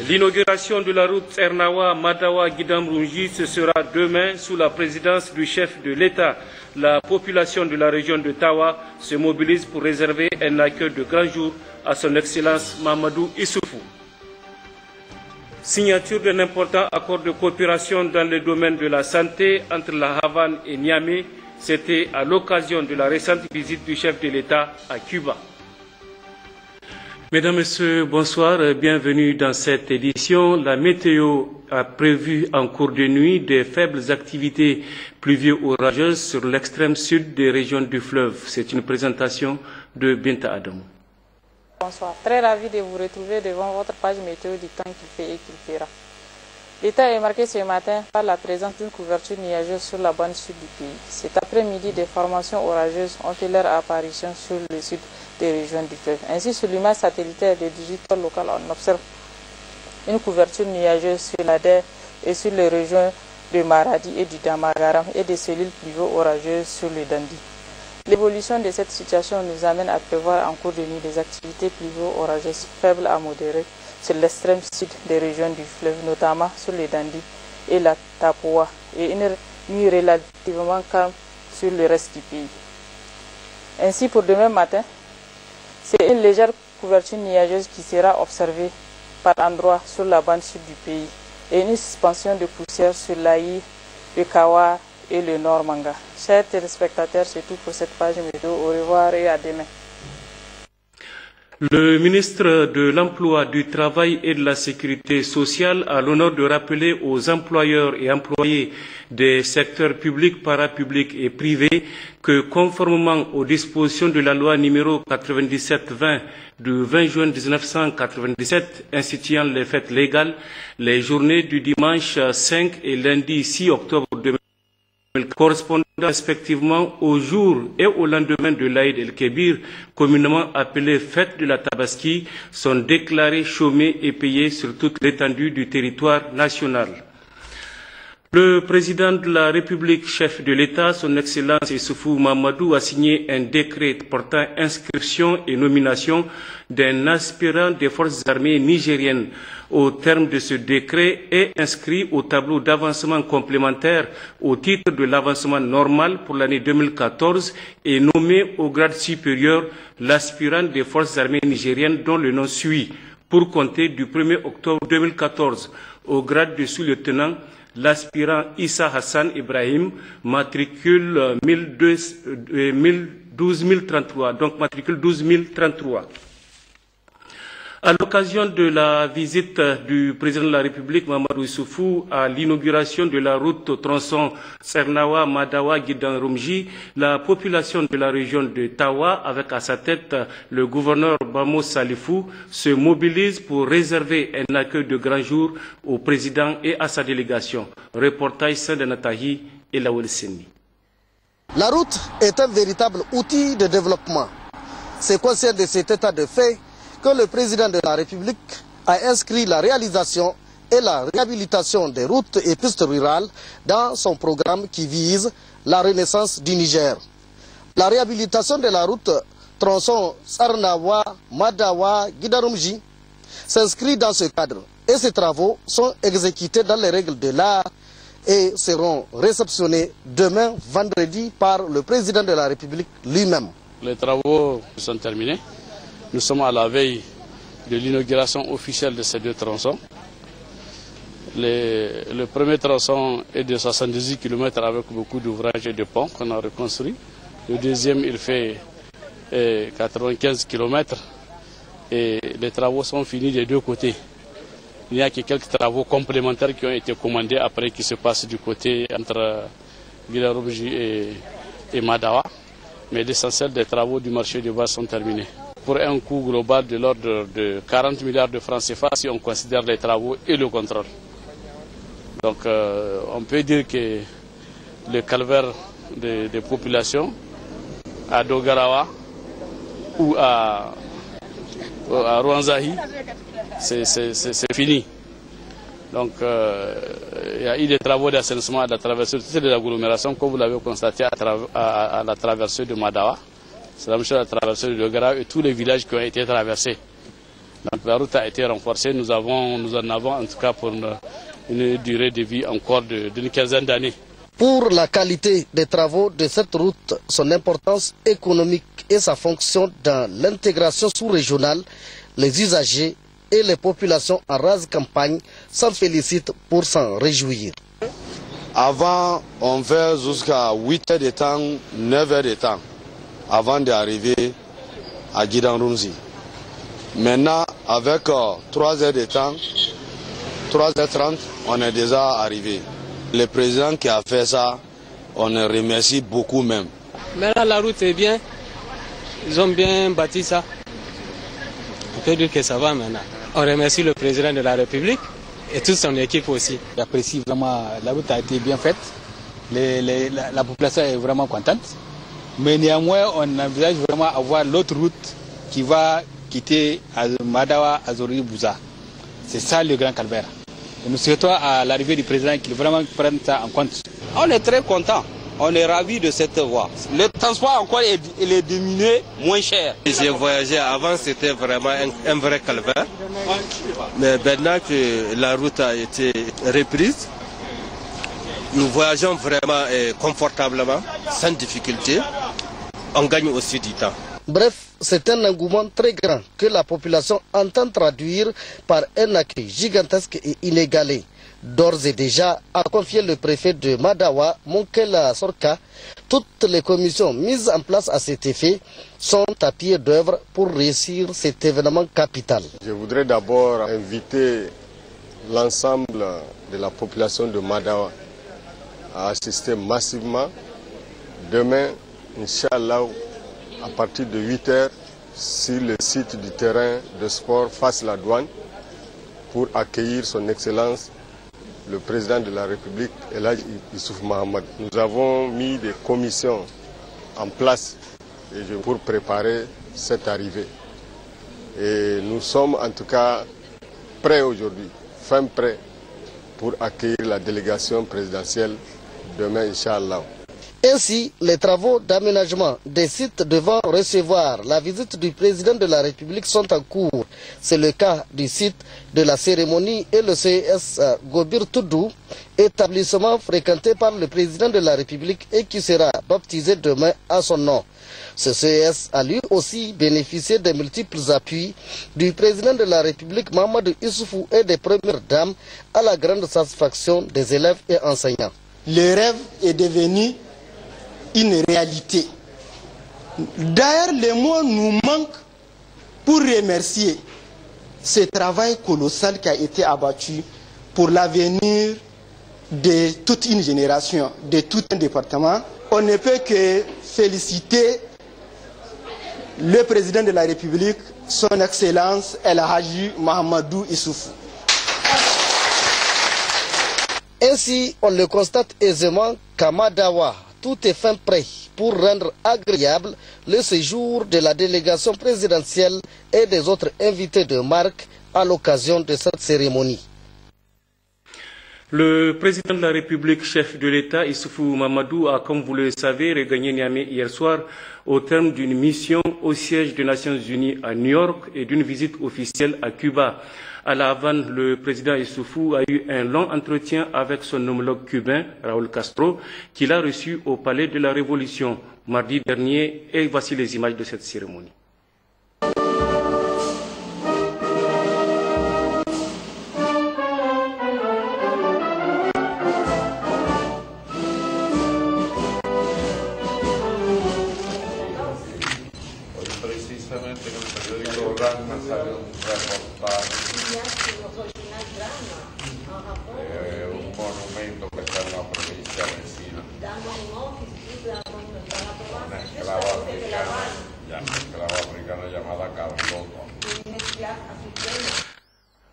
L'inauguration de la route Ernawa-Madawa-Guidam-Rungi se sera demain sous la présidence du chef de l'État. La population de la région de Tawa se mobilise pour réserver un accueil de grand jour à son Excellence Mamadou Issoufou. Signature d'un important accord de coopération dans le domaine de la santé entre la Havane et Niamey, c'était à l'occasion de la récente visite du chef de l'État à Cuba. Mesdames, Messieurs, bonsoir, bienvenue dans cette édition. La météo a prévu en cours de nuit des faibles activités pluvio-orageuses sur l'extrême sud des régions du fleuve. C'est une présentation de Binta Adamou. Bonsoir, très ravi de vous retrouver devant votre page météo du temps qu'il fait et qu'il fera. L'état est marqué ce matin par la présence d'une couverture nuageuse sur la bande sud du pays. Cet après-midi, des formations orageuses ont fait leur apparition sur le sud des régions du fleuve. Ainsi, sur l'image satellitaire des 18 heures locales, on observe une couverture nuageuse sur la DER et sur les régions de Maradi et du Damagaram et des cellules pluvio-orageuses sur le Dandi. L'évolution de cette situation nous amène à prévoir en cours de nuit des activités pluvio-orageuses faibles à modérées sur l'extrême sud des régions du fleuve, notamment sur le Dandi et la Tapoua, et une nuit relativement calme sur le reste du pays. Ainsi, pour demain matin, c'est une légère couverture nuageuse qui sera observée par endroits sur la bande sud du pays et une suspension de poussière sur l'Aïr, le Kawa et le Nord Manga. Chers téléspectateurs, c'est tout pour cette page météo. Au revoir et à demain. Le ministre de l'Emploi, du Travail et de la Sécurité sociale a l'honneur de rappeler aux employeurs et employés des secteurs publics, parapublics et privés que, conformément aux dispositions de la loi numéro 97-20 du 20 juin 1997 instituant les fêtes légales, les journées du dimanche 5 et lundi 6 octobre 2020 correspondant respectivement au jour et au lendemain de l'Aïd el-Kébir, communément appelée fête de la Tabaski, sont déclarés chômés et payés sur toute l'étendue du territoire national. Le président de la République, chef de l'État, son Excellence Issoufou Mamadou, a signé un décret portant inscription et nomination d'un aspirant des forces armées nigériennes. Au terme de ce décret est inscrit au tableau d'avancement complémentaire au titre de l'avancement normal pour l'année 2014 et nommé au grade supérieur l'aspirant des forces armées nigériennes dont le nom suit, pour compter du 1er octobre 2014, au grade de sous-lieutenant, l'aspirant Issa Hassan Ibrahim, matricule 12033, donc matricule 12033. À l'occasion de la visite du président de la République, Mamadou Issoufou, à l'inauguration de la route tronçon Sernawa-Madawa-Guidan-Rumji, la population de la région de Tawa, avec à sa tête le gouverneur Bamo Salifou, se mobilise pour réserver un accueil de grand jour au président et à sa délégation. Reportage Saint-Denatahi et Lawel Seni. La route est un véritable outil de développement. C'est conscient de cet état de fait que le président de la République a inscrit la réalisation et la réhabilitation des routes et pistes rurales dans son programme qui vise la renaissance du Niger. La réhabilitation de la route tronçon Sarnawa-Madawa-Guidarumji s'inscrit dans ce cadre et ces travaux sont exécutés dans les règles de l'art et seront réceptionnés demain vendredi par le président de la République lui-même. Les travaux sont terminés. Nous sommes à la veille de l'inauguration officielle de ces deux tronçons. Le premier tronçon est de 78 km avec beaucoup d'ouvrages et de ponts qu'on a reconstruits. Le deuxième, il fait 95 km et les travaux sont finis des deux côtés. Il n'y a que quelques travaux complémentaires qui ont été commandés après qui se passent du côté entre Guidarumji et Madawa. Mais l'essentiel des travaux du marché de base sont terminés. Pour un coût global de l'ordre de 40 milliards de francs CFA si on considère les travaux et le contrôle. Donc on peut dire que le calvaire des populations à Dogarawa ou à Rwanzahi, c'est fini. Donc il y a eu des travaux d'assainissement à la traversée de toutes les agglomérations, comme vous l'avez constaté à la traversée de Madawa. C'est la même chose à la traversée de Dogarawa et tous les villages qui ont été traversés. Donc la route a été renforcée, nous en avons en tout cas pour une durée de vie encore d'une quinzaine d'années. Pour la qualité des travaux de cette route, son importance économique et sa fonction dans l'intégration sous-régionale, les usagers et les populations en rase campagne s'en félicitent pour s'en réjouir. Avant, on fait jusqu'à 8 heures de temps, 9 heures de temps, avant d'arriver à Guidanrunzi. Maintenant, avec 3 heures de temps, 3h30, on est déjà arrivé. Le président qui a fait ça, on le remercie beaucoup même. Maintenant, la route est bien. Ils ont bien bâti ça. On peut dire que ça va maintenant. On remercie le président de la République et toute son équipe aussi. J'apprécie vraiment, la route a été bien faite. La population est vraiment contente. Mais néanmoins, on envisage vraiment avoir l'autre route qui va quitter Madawa, Azori, Bouza. C'est ça le grand calvaire. Et nous souhaitons à l'arrivée du président qu'il vraiment prenne ça en compte. On est très content. On est ravis de cette voie. Le transport encore est diminué, moins cher. J'ai voyagé avant, c'était vraiment un vrai calvaire. Mais maintenant que la route a été reprise, nous voyageons vraiment confortablement, sans difficulté. On gagne aussi du temps. Bref, c'est un engouement très grand que la population entend traduire par un accueil gigantesque et inégalé. D'ores et déjà, a confié le préfet de Madawa, Monkela Sorka, toutes les commissions mises en place à cet effet sont à pied d'œuvre pour réussir cet événement capital. Je voudrais d'abord inviter l'ensemble de la population de Madawa à assister massivement demain, Inch'Allah, à partir de 8 h sur le site du terrain de sport face la douane pour accueillir son Excellence le président de la République, Elhadji Issoufou Mahamadou. Nous avons mis des commissions en place pour préparer cette arrivée. Et nous sommes en tout cas prêts aujourd'hui, fin prêts pour accueillir la délégation présidentielle demain, Inch'Allah. Ainsi, les travaux d'aménagement des sites devant recevoir la visite du président de la République sont en cours. C'est le cas du site de la cérémonie et le CES Gobir Toudou, établissement fréquenté par le président de la République et qui sera baptisé demain à son nom. Ce CES a lui aussi bénéficié des multiples appuis du président de la République Mahamadou Issoufou et des premières dames à la grande satisfaction des élèves et enseignants. Le rêve est devenu une réalité. D'ailleurs, les mots nous manquent pour remercier ce travail colossal qui a été abattu pour l'avenir de toute une génération, de tout un département. On ne peut que féliciter le président de la République, son Excellence Elhadji Mahamadou Issoufou. Ainsi, on le constate aisément qu'à Madawa, tout est fin prêt pour rendre agréable le séjour de la délégation présidentielle et des autres invités de marque à l'occasion de cette cérémonie. Le président de la République, chef de l'État, Issoufou Mahamadou, a, comme vous le savez, regagné Niamey hier soir au terme d'une mission au siège des Nations Unies à New York et d'une visite officielle à Cuba. À La Havane, le président Issoufou a eu un long entretien avec son homologue cubain, Raúl Castro, qu'il a reçu au Palais de la Révolution mardi dernier. Et voici les images de cette cérémonie.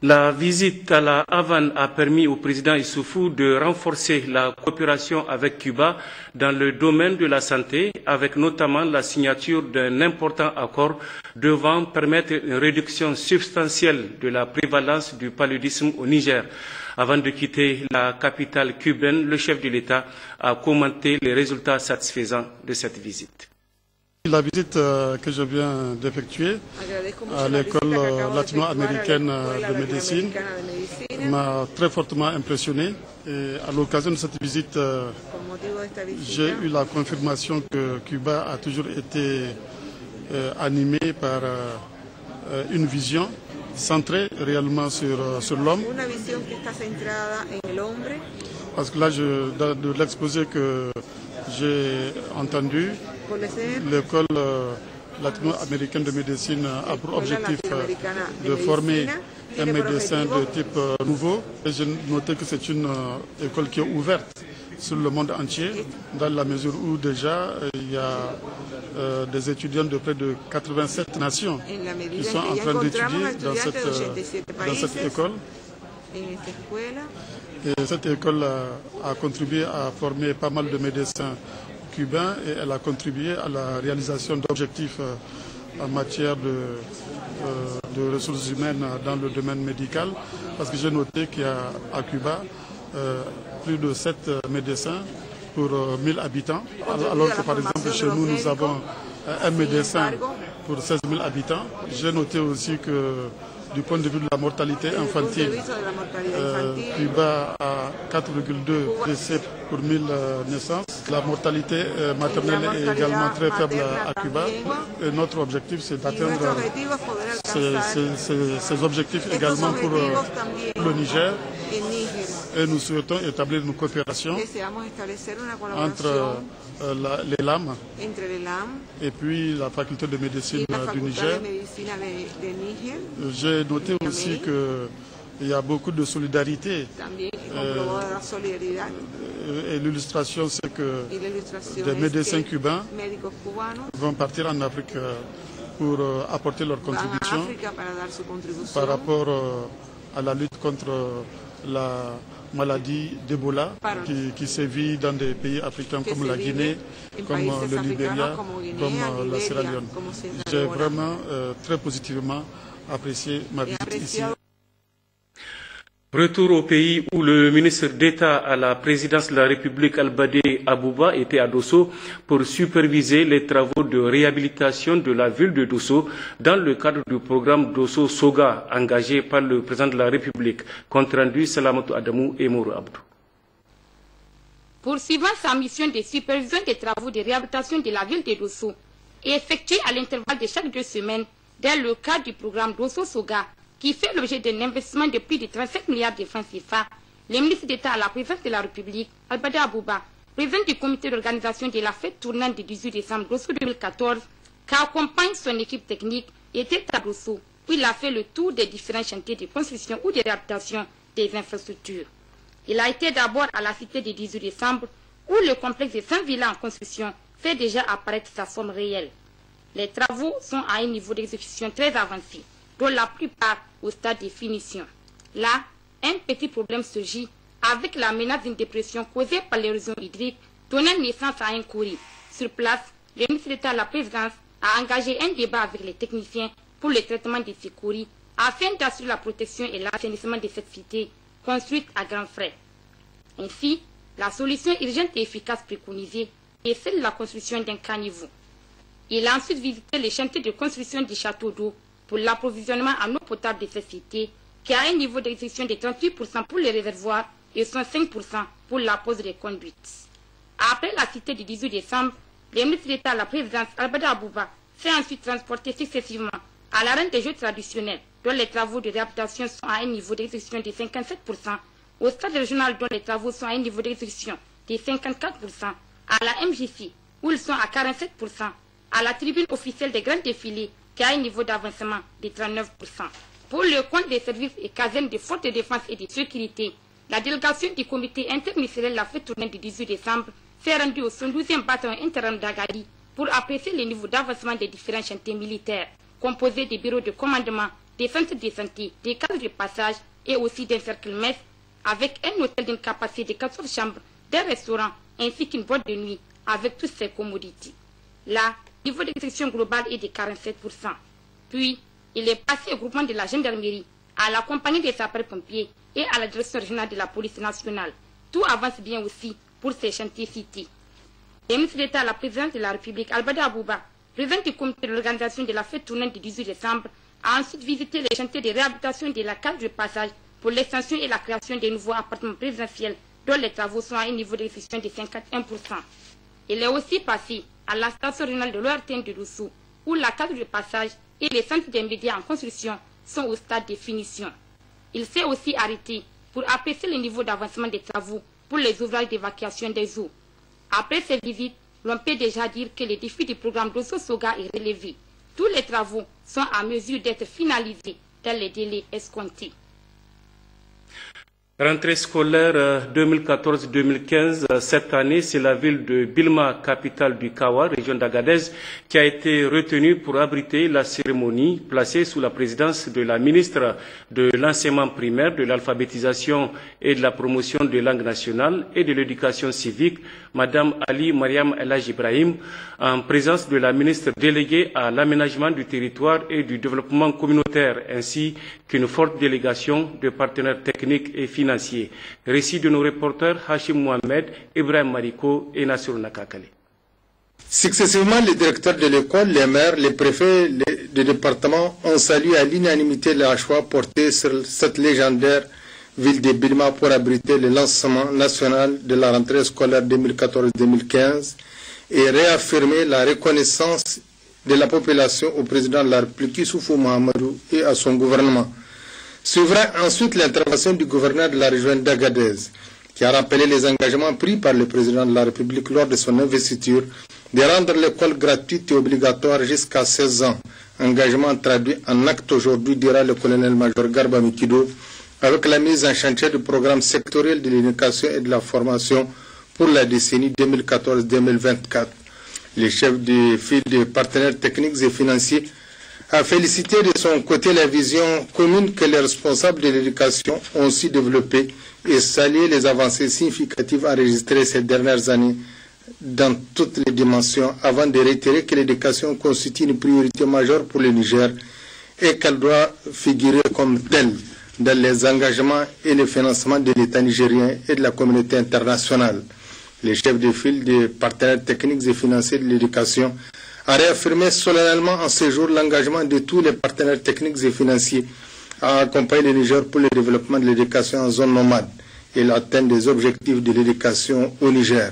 La visite à La Havane a permis au président Issoufou de renforcer la coopération avec Cuba dans le domaine de la santé, avec notamment la signature d'un important accord devant permettre une réduction substantielle de la prévalence du paludisme au Niger. Avant de quitter la capitale cubaine, le chef de l'État a commenté les résultats satisfaisants de cette visite. La visite que je viens d'effectuer à l'école latino-américaine de médecine m'a très fortement impressionné. Et à l'occasion de cette visite, j'ai eu la confirmation que Cuba a toujours été animé par une vision centrée réellement sur l'homme. Parce que là, de l'exposé que j'ai entendu, l'école latino-américaine de médecine a pour objectif de former un médecin de type nouveau. Et j'ai noté que c'est une école qui est ouverte sur le monde entier, dans la mesure où déjà il y a des étudiants de près de 87 nations qui sont en train d'étudier dans cette école. Et cette école a contribué à former pas mal de médecins cubains et elle a contribué à la réalisation d'objectifs en matière de ressources humaines dans le domaine médical. Parce que j'ai noté qu'il y a à Cuba plus de 7 médecins pour 1000 habitants. Alors que par exemple chez nous, nous avons un médecin pour 16 000 habitants. J'ai noté aussi que du point de vue de la mortalité infantile, Cuba a 4,2 décès pour 1000 naissances. La mortalité maternelle est également très faible à Cuba. Et notre objectif, c'est d'atteindre ces objectifs également pour le Niger. Et nous souhaitons établir une coopération entre les LAM et puis la faculté de médecine du Niger. J'ai noté aussi qu'il y a beaucoup de solidarité. Et l'illustration, c'est que des médecins cubains vont partir en Afrique pour apporter leur contribution par rapport à la lutte contre la maladie d'Ebola qui sévit dans des pays africains comme la Guinée, comme le Libéria, comme la Sierra Leone. J'ai vraiment très positivement apprécié ma visite ici. Retour au pays où le ministre d'État à la présidence de la République Albadé Abouba était à Dosso pour superviser les travaux de réhabilitation de la ville de Dosso dans le cadre du programme Dosso Soga engagé par le président de la République. Compte rendu Salamatou Adamou et Mourou Abdou. Poursuivant sa mission de supervision des travaux de réhabilitation de la ville de Dosso et effectuée à l'intervalle de chaque 2 semaines dans le cadre du programme Dosso Soga, qui fait l'objet d'un investissement de plus de 35 milliards de francs CFA, le ministre d'État à la présidence de la République, Albadé Abouba, président du comité d'organisation de la fête tournante du 18 décembre 2014, qui accompagne son équipe technique, était à Dosso, où il a fait le tour des différents chantiers de construction ou de réhabilitation des infrastructures. Il a été d'abord à la cité du 18 décembre, où le complexe de 100 villas en construction fait déjà apparaître sa forme réelle. Les travaux sont à un niveau d'exécution très avancé, dont la plupart au stade de finition. Là, un petit problème surgit avec la menace d'une dépression causée par l'érosion hydrique, donnant naissance à un courrier. Sur place, le ministre d'État à la présidence a engagé un débat avec les techniciens pour le traitement de ces courriers afin d'assurer la protection et l'assainissement de cette cité construite à grands frais. Ainsi, la solution urgente et efficace préconisée est celle de la construction d'un caniveau. Il a ensuite visité les chantiers de construction du château d'eau pour l'approvisionnement en eau potable de cette cité, qui a un niveau d'exécution de 38% pour les réservoirs et 105% pour la pose des conduites. Après la cité du 18 décembre, le ministre d'État à la présidence Albadé Abouba s'est ensuite transporté successivement à l'arène des jeux traditionnels, dont les travaux de réhabilitation sont à un niveau d'exécution de 57%, au stade régional dont les travaux sont à un niveau d'exécution de 54%, à la MJC où ils sont à 47%, à la tribune officielle des grands défilés qui a un niveau d'avancement de 39%. Pour le compte des services et casernes de forte défense et de sécurité, la délégation du comité interministériel de la fête tournante du 18 décembre s'est rendue au 112e bataillon interim d'Agadi pour apprécier le niveau d'avancement des différents chantiers militaires, composés des bureaux de commandement, des centres de santé, des cases de passage et aussi d'un cercle mess, avec un hôtel d'une capacité de 14 chambres, d'un restaurant ainsi qu'une boîte de nuit avec toutes ses commodités. Là, le niveau d'exécution global est de 47%. Puis, il est passé au groupement de la gendarmerie, à la compagnie des sapeurs-pompiers et à la direction régionale de la police nationale. Tout avance bien aussi pour ces chantiers cités. Le ministre d'État à la présidence de la République, Albadé Abouba, président du comité de l'organisation de la fête tournante du 18 décembre, a ensuite visité les chantiers de réhabilitation de la case de passage pour l'extension et la création de nouveaux appartements présidentiels dont les travaux sont à un niveau d'efficience de 51%. Il est aussi passé à la station régionale de l'ORTN de Dosso, où la case de passage et les centres des médias en construction sont au stade de finition. Il s'est aussi arrêté pour apprécier le niveau d'avancement des travaux pour les ouvrages d'évacuation des eaux. Après ces visites, l'on peut déjà dire que le défi du programme Dosso Soga est relevé. Tous les travaux sont à mesure d'être finalisés dans les délais escomptés. Rentrée scolaire 2014-2015, cette année, c'est la ville de Bilma, capitale du Kawa, région d'Agadez, qui a été retenue pour abriter la cérémonie placée sous la présidence de la ministre de l'enseignement primaire, de l'alphabétisation et de la promotion des langues nationales et de l'éducation civique, Madame Ali Mariam Elhaj Ibrahim, en présence de la ministre déléguée à l'aménagement du territoire et du développement communautaire, ainsi qu'une forte délégation de partenaires techniques et financiers. Récit de nos reporters Hachim Mohamed, Ibrahim Mariko et Nassir Nakakale. Successivement, les directeurs de l'école, les maires, les préfets des départements ont salué à l'unanimité le choix porté sur cette légendaire ville de Bilma pour abriter le lancement national de la rentrée scolaire 2014-2015 et réaffirmer la reconnaissance de la population au président de la République Issoufou Mahamadou et à son gouvernement. Suivra ensuite l'intervention du gouverneur de la région d'Agadez, qui a rappelé les engagements pris par le président de la République lors de son investiture de rendre l'école gratuite et obligatoire jusqu'à 16 ans. Engagement traduit en acte aujourd'hui, dira le colonel-major Garba Mikido, avec la mise en chantier du programme sectoriel de l'éducation et de la formation pour la décennie 2014-2024. Le chef de file des partenaires techniques et financiers a félicité de son côté la vision commune que les responsables de l'éducation ont aussi développée et salué les avancées significatives enregistrées ces dernières années dans toutes les dimensions, avant de réitérer que l'éducation constitue une priorité majeure pour le Niger et qu'elle doit figurer comme telle dans les engagements et le financement de l'État nigérien et de la communauté internationale. Le chef de file des partenaires techniques et financiers de l'éducation a réaffirmé solennellement en ce jour l'engagement de tous les partenaires techniques et financiers à accompagner le Niger pour le développement de l'éducation en zone nomade et l'atteinte des objectifs de l'éducation au Niger.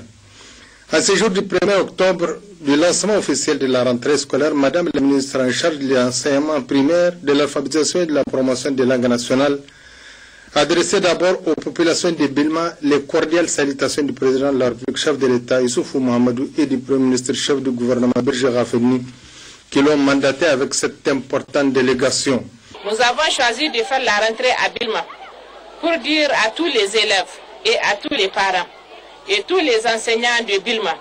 À ce jour du 1er octobre, du lancement officiel de la rentrée scolaire, Madame la ministre en charge de l'enseignement primaire, de l'alphabétisation et de la promotion des langues nationales, a adressé d'abord aux populations de Bilma les cordiales salutations du président de la République, chef de l'État Issoufou Mahamadou, et du Premier ministre, chef du gouvernement Birger Rafeni, qui l'ont mandaté avec cette importante délégation. Nous avons choisi de faire la rentrée à Bilma pour dire à tous les élèves et à tous les parents et tous les enseignants de Bilma,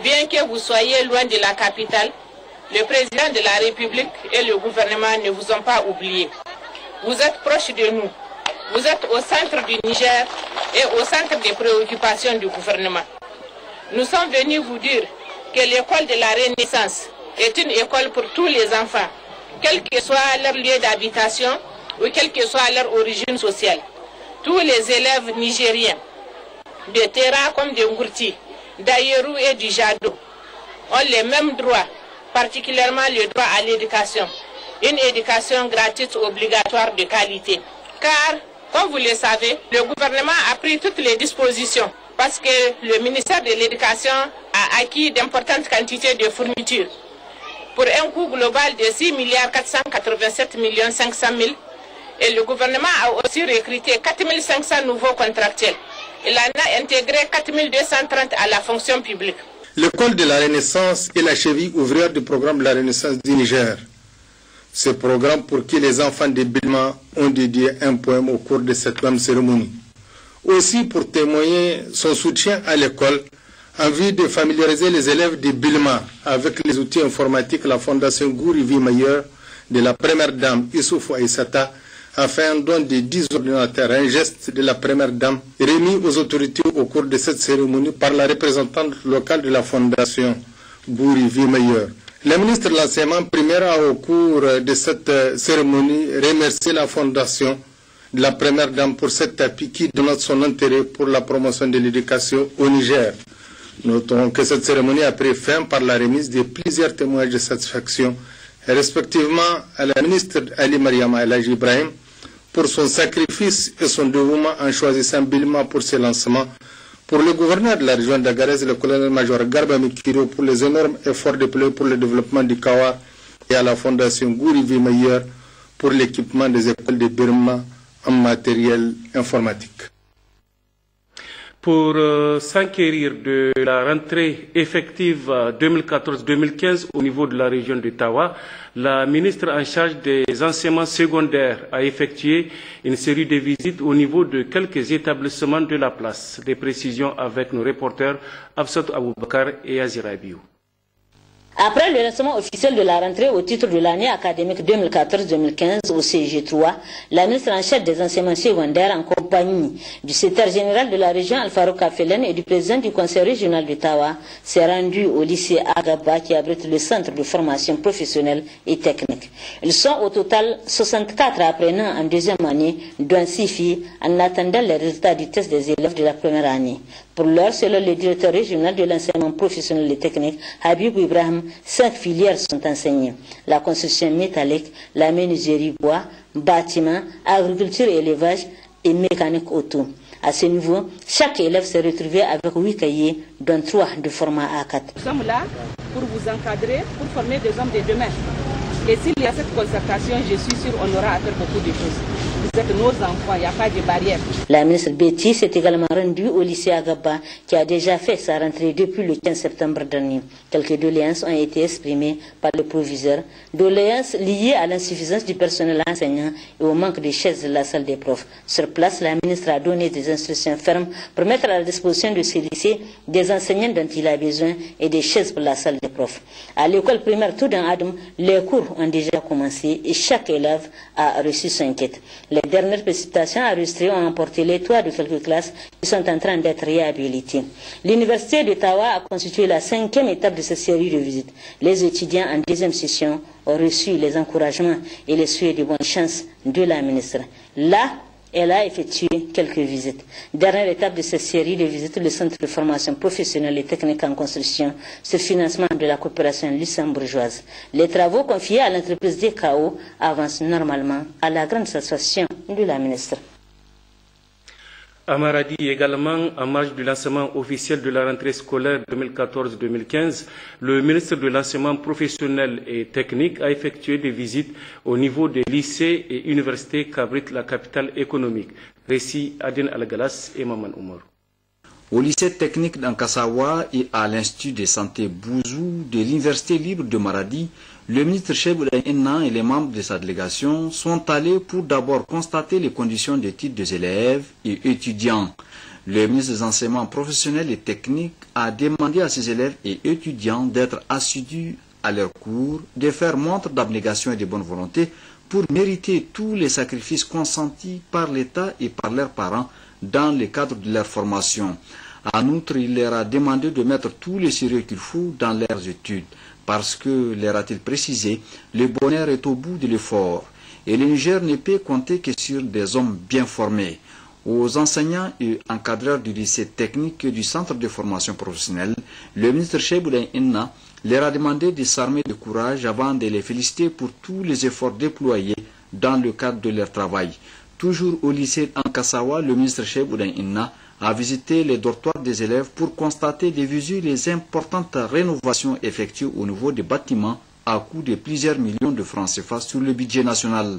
bien que vous soyez loin de la capitale, le président de la République et le gouvernement ne vous ont pas oublié. Vous êtes proches de nous. Vous êtes au centre du Niger et au centre des préoccupations du gouvernement. Nous sommes venus vous dire que l'école de la Renaissance est une école pour tous les enfants, quel que soit leur lieu d'habitation ou quelle que soit leur origine sociale. Tous les élèves nigériens, de Terra comme de Ngourti, d'Ayerou et du Jado, ont les mêmes droits, particulièrement le droit à l'éducation, une éducation gratuite obligatoire de qualité. Car, comme vous le savez, le gouvernement a pris toutes les dispositions parce que le ministère de l'Éducation a acquis d'importantes quantités de fournitures pour un coût global de 6 487 500 000 et le gouvernement a aussi recruté 4 500 nouveaux contractuels. Il en a intégré 4 230 à la fonction publique. L'école de la Renaissance est la cheville ouvrière du programme de la Renaissance du Niger. Ce programme pour qui les enfants de Bilma ont dédié un poème au cours de cette même cérémonie. Aussi pour témoigner son soutien à l'école, en vue de familiariser les élèves de Bilma avec les outils informatiques, la Fondation Gouri Vimayer de la première dame Issoufou Aïssata a fait un don de 10 ordinateurs, un geste de la première dame remis aux autorités au cours de cette cérémonie par la représentante locale de la Fondation Gouri Vimayer. Le ministre de l'enseignement primaire a, au cours de cette cérémonie, remercié la Fondation de la première dame pour cet appui qui dénote son intérêt pour la promotion de l'éducation au Niger. Notons que cette cérémonie a pris fin par la remise de plusieurs témoignages de satisfaction, respectivement à la ministre Ali Mariama El Hadji Ibrahim pour son sacrifice et son dévouement en choisissant Bilma pour ses lancements, pour le gouverneur de la région d'Agadez, le colonel-major Garba Mikiro, pour les énormes efforts déployés pour le développement du Kawar, et à la fondation Gourivi Meilleur pour l'équipement des écoles de Birma en matériel informatique. Pour s'enquérir de la rentrée effective 2014-2015 au niveau de la région de Tawa, la ministre en charge des enseignements secondaires a effectué une série de visites au niveau de quelques établissements de la place. Des précisions avec nos reporters Absat Aboubakar et Azira Biou. Après le lancement officiel de la rentrée au titre de l'année académique 2014-2015 au CG3, la ministre en chef des enseignements secondaires en compagnie du secrétaire général de la région Alfarouk Afelen et du président du conseil régional de Tawa s'est rendue au lycée Agaba qui abrite le centre de formation professionnelle et technique. Ils sont au total 64 apprenants en deuxième année, dont 6 filles, en attendant les résultats du test des élèves de la première année. Pour l'heure, selon le directeur régional de l'enseignement professionnel et technique, Habib Ibrahim, 5 filières sont enseignées. La construction métallique, la menuiserie bois, bâtiment, agriculture et élevage et mécanique auto. À ce niveau, chaque élève s'est retrouvé avec 8 cahiers, dont 3 de format A4. Nous sommes là pour vous encadrer, pour former des hommes de demain. Et s'il y a cette concertation, je suis sûr qu'on aura à faire beaucoup de choses. Vous êtes nos enfants, il n'y a pas de barrière. La ministre Betty s'est également rendue au lycée Agaba, qui a déjà fait sa rentrée depuis le 15 septembre dernier. Quelques doléances ont été exprimées par le proviseur, doléances liées à l'insuffisance du personnel enseignant et au manque de chaises de la salle des profs. Sur place, la ministre a donné des instructions fermes pour mettre à la disposition de ce lycée des enseignants dont il a besoin et des chaises pour la salle des profs. À l'école primaire Toudan Adam, les cours ont déjà commencé et chaque élève a reçu son kit. Les dernières précipitations enregistrées ont emporté les toits de quelques classes qui sont en train d'être réhabilitées. L'université d'Ottawa a constitué la 5e étape de cette série de visites. Les étudiants en deuxième session ont reçu les encouragements et les souhaits de bonne chance de la ministre. Là, elle a effectué quelques visites. Dernière étape de cette série de visites, le centre de formation professionnelle et technique en construction, ce financement de la coopération luxembourgeoise. Les travaux confiés à l'entreprise DKO avancent normalement à la grande satisfaction de la ministre. À Maradi également, en marge du lancement officiel de la rentrée scolaire 2014-2015, le ministre de l'enseignement professionnel et technique a effectué des visites au niveau des lycées et universités qu'abrite la capitale économique. Récit Adin Al-Galas et Maman Oumar. Au lycée technique d'Ankassawa et à l'Institut de santé Bouzou de l'Université libre de Maradi, le ministre Cheboulaye Inna et les membres de sa délégation sont allés pour d'abord constater les conditions d'études des élèves et étudiants. Le ministre des enseignements professionnels et techniques a demandé à ses élèves et étudiants d'être assidus à leurs cours, de faire montre d'abnégation et de bonne volonté pour mériter tous les sacrifices consentis par l'État et par leurs parents dans le cadre de leur formation. En outre, il leur a demandé de mettre tous les sérieux qu'il faut dans leurs études, parce que, leur a-t-il précisé, le bonheur est au bout de l'effort, et le Niger ne peut compter que sur des hommes bien formés. Aux enseignants et encadreurs du lycée technique et du centre de formation professionnelle, le ministre Cheboulaye Inna leur a demandé de s'armer de courage avant de les féliciter pour tous les efforts déployés dans le cadre de leur travail. Toujours au lycée Ankassawa, le ministre Cheboulaye Inna a visité les dortoirs des élèves pour constater de visu les importantes rénovations effectuées au niveau des bâtiments à coût de plusieurs millions de francs CFA sur le budget national.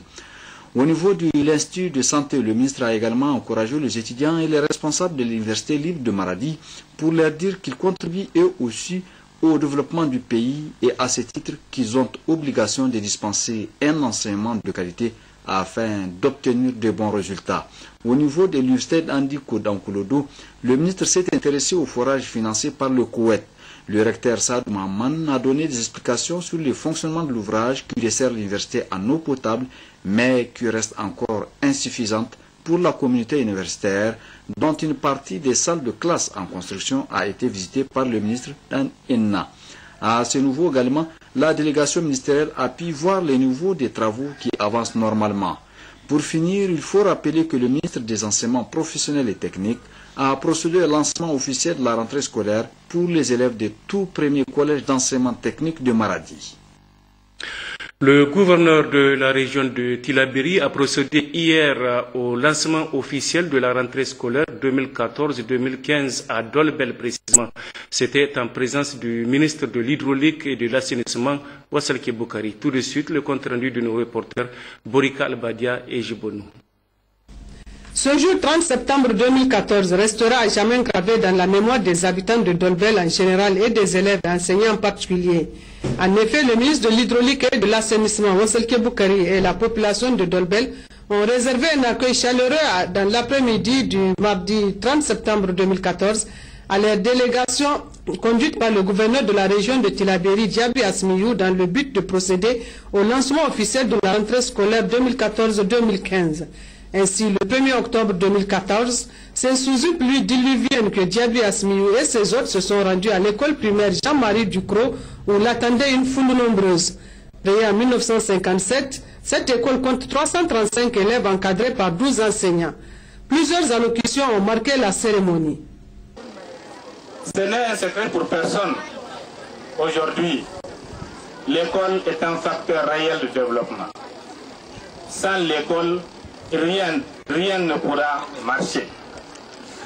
Au niveau de l'Institut de santé, le ministre a également encouragé les étudiants et les responsables de l'Université libre de Maradi pour leur dire qu'ils contribuent eux aussi au développement du pays et à ce titre qu'ils ont obligation de dispenser un enseignement de qualité afin d'obtenir de bons résultats. Au niveau de l'université d'Andiko d'Ankolodo, le ministre s'est intéressé au forage financé par le Koweït. Le recteur Saad Mahaman a donné des explications sur le fonctionnement de l'ouvrage qui dessert l'université en eau potable, mais qui reste encore insuffisante pour la communauté universitaire, dont une partie des salles de classe en construction a été visitée par le ministre Dan Enna. À ce niveau également, la délégation ministérielle a pu voir les niveaux des travaux qui avancent normalement. Pour finir, il faut rappeler que le ministre des Enseignements professionnels et techniques a procédé au lancement officiel de la rentrée scolaire pour les élèves des tout premiers collèges d'enseignement technique de Maradi. Le gouverneur de la région de Tillabéri a procédé hier au lancement officiel de la rentrée scolaire 2014-2015 à Dolbel précisément. C'était en présence du ministre de l'Hydraulique et de l'Assainissement, Wassalke Boukari. Tout de suite, le compte rendu de nos reporters Borika Albadia et Jibonou. Ce jour 30 septembre 2014 restera à jamais gravé dans la mémoire des habitants de Dolbel en général et des élèves et enseignants en particulier. En effet, le ministre de l'Hydraulique et de l'Assainissement, Wassalke Boukari, et la population de Dolbel ont réservé un accueil chaleureux dans l'après-midi du mardi 30 septembre 2014 à leur délégation conduite par le gouverneur de la région de Tillabéri, Diaby Asmiyou, dans le but de procéder au lancement officiel de la rentrée scolaire 2014-2015. Ainsi, le 1er octobre 2014, c'est sous une pluie diluvienne que Diaby Asmiyou et ses autres se sont rendus à l'école primaire Jean-Marie Ducrot, où l'attendait une foule nombreuse. Créée en 1957, cette école compte 335 élèves encadrés par 12 enseignants. Plusieurs allocutions ont marqué la cérémonie. Ce n'est un secret pour personne. Aujourd'hui, l'école est un facteur réel de développement. Sans l'école, rien ne pourra marcher.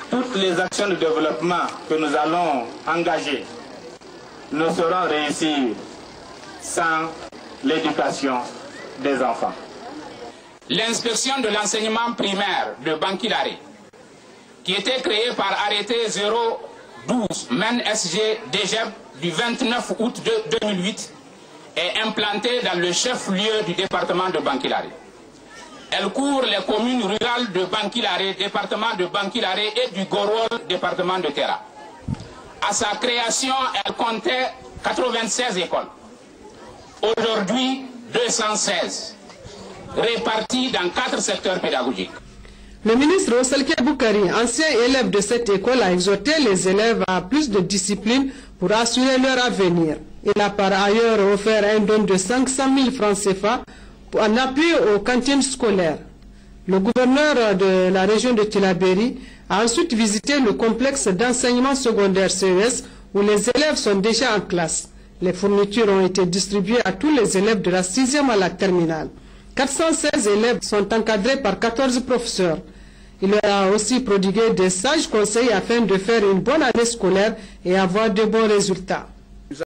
Toutes les actions de développement que nous allons engager ne sauront réussir sans l'éducation des enfants. L'inspection de l'enseignement primaire de Bankilare, qui était créée par arrêté 012 MEN SG DGEB du 29 août 2008, est implantée dans le chef-lieu du département de Bankilare. Elle couvre les communes rurales de Bankilare, département de Bankilare, et du Gorol, département de Terra. À sa création, elle comptait 96 écoles. Aujourd'hui, 216, réparties dans 4 secteurs pédagogiques. Le ministre Wassalke Boukari, ancien élève de cette école, a exhorté les élèves à plus de discipline pour assurer leur avenir. Il a par ailleurs offert un don de 500 000 francs CFA en appui aux cantines scolaires. Le gouverneur de la région de Tillabéri a ensuite visité le complexe d'enseignement secondaire CES où les élèves sont déjà en classe. Les fournitures ont été distribuées à tous les élèves de la 6e à la terminale. 416 élèves sont encadrés par 14 professeurs. Il leur a aussi prodigué des sages conseils afin de faire une bonne année scolaire et avoir de bons résultats.